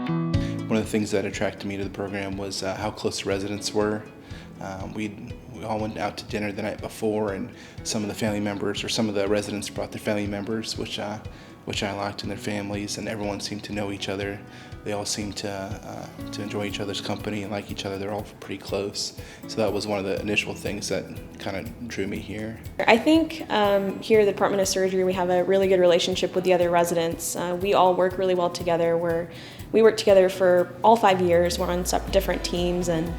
One of the things that attracted me to the program was how close the residents were. We all went out to dinner the night before, and some of the family members, or some of the residents, brought their family members, which I liked, and their families, and everyone seemed to know each other. They all seemed to enjoy each other's company and like each other. They're all pretty close. So that was one of the initial things that kind of drew me here. I think here at the Department of Surgery we have a really good relationship with the other residents. We all work really well together. We work together for all 5 years. We're on different teams and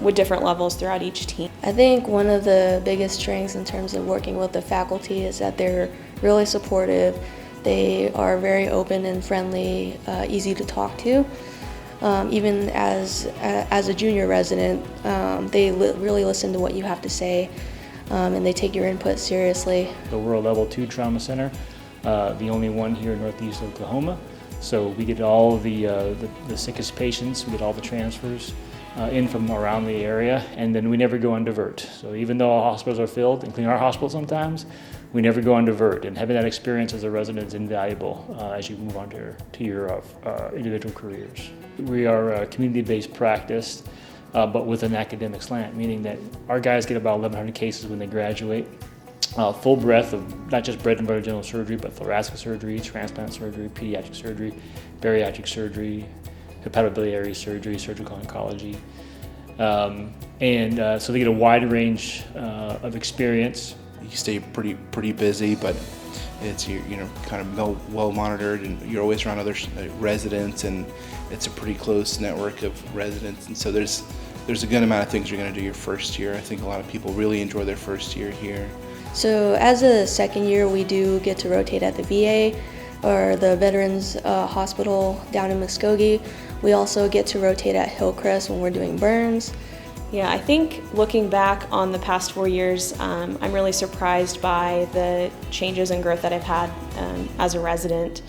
with different levels throughout each team. I think one of the biggest strengths in terms of working with the faculty is that they're really supportive. They are very open and friendly, easy to talk to. Even as a junior resident, they really listen to what you have to say, and they take your input seriously. We're a level 2 trauma center, the only one here in Northeast Oklahoma. So we get all the sickest patients, we get all the transfers in from around the area, and then we never go on divert. So even though our hospitals are filled, including our hospital sometimes, we never go on divert. And having that experience as a resident is invaluable as you move on to your individual careers. We are a community-based practice, but with an academic slant, meaning that our guys get about 1,100 cases when they graduate. Full breadth of not just bread and butter general surgery, but thoracic surgery, transplant surgery, pediatric surgery, bariatric surgery, hepatobiliary surgery, surgical oncology. So they get a wide range of experience. You stay pretty busy, but it's kind of well monitored, and you're always around other residents, and it's a pretty close network of residents. And so there's a good amount of things you're going to do your first year. I think a lot of people really enjoy their first year here. So as a second year, we do get to rotate at the VA or the Veterans Hospital down in Muskogee. We also get to rotate at Hillcrest when we're doing burns. Yeah, I think looking back on the past 4 years, I'm really surprised by the changes and growth that I've had as a resident.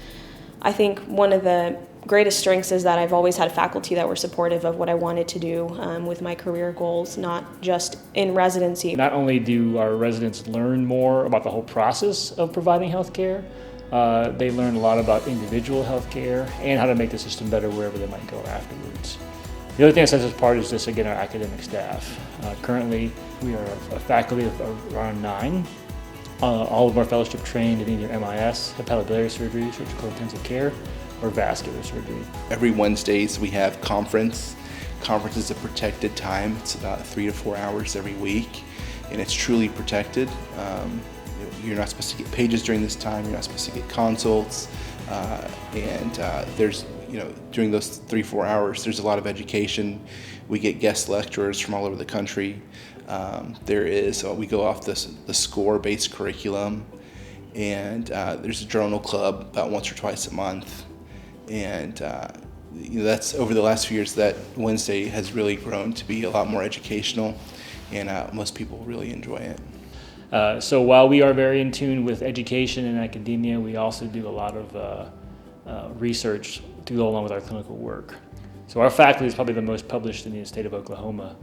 I think one of the greatest strengths is that I've always had faculty that were supportive of what I wanted to do with my career goals, not just in residency. Not only do our residents learn more about the whole process of providing health care, they learn a lot about individual health care and how to make the system better wherever they might go afterwards. The other thing that sets us apart is just, again, our academic staff. Currently, we are a faculty of around 9. All of our fellowship trained in either MIS, hepatobiliary surgery, surgical intensive care, or vascular surgery. Every Wednesdays we have conference. Conference is a protected time. It's about 3 to 4 hours every week, and it's truly protected. You're not supposed to get pages during this time. You're not supposed to get consults, and there's during those 3-4 hours, there's a lot of education. We get guest lecturers from all over the country. We go off the SCORE-based curriculum, and there's a journal club about once or twice a month. And that's over the last few years, that Wednesday has really grown to be a lot more educational, and most people really enjoy it. So while we are very in tune with education and academia, we also do a lot of research to go along with our clinical work. So our faculty is probably the most published in the state of Oklahoma.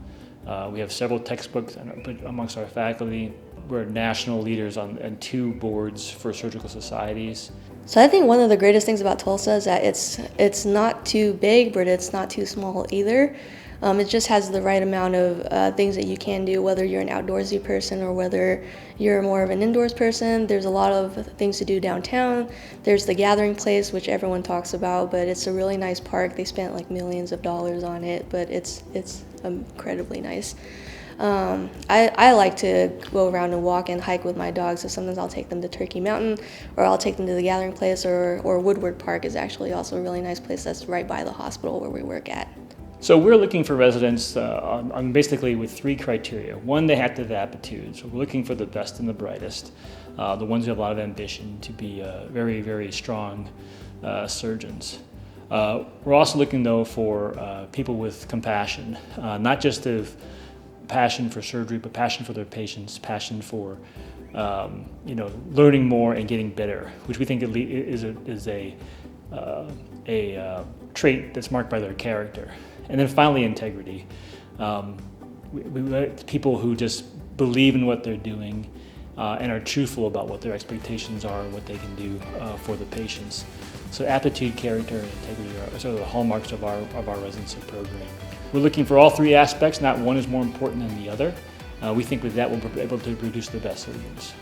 We have several textbooks amongst our faculty. We're national leaders on 2 boards for surgical societies. So I think one of the greatest things about Tulsa is that it's not too big, but it's not too small either. It just has the right amount of things that you can do, whether you're an outdoorsy person or whether you're more of an indoors person. There's a lot of things to do downtown. There's the gathering place, which everyone talks about, but it's a really nice park. They spent like millions of dollars on it, but it's incredibly nice. I like to go around and walk and hike with my dogs, so sometimes I'll take them to Turkey Mountain, or I'll take them to the gathering place, or Woodward Park is actually also a really nice place that's right by the hospital where we work at. So we're looking for residents on basically with 3 criteria. One, they have to have aptitude. So we're looking for the best and the brightest, the ones who have a lot of ambition to be very, very strong surgeons. We're also looking, though, for people with compassion, not just of passion for surgery, but passion for their patients, passion for learning more and getting better, which we think is a trait that's marked by their character. And then finally, integrity. We like people who just believe in what they're doing and are truthful about what their expectations are and what they can do for the patients. So aptitude, character, and integrity sort of the hallmarks of our residency program. We're looking for all three aspects. Not one is more important than the other. We think with that we'll be able to produce the best students.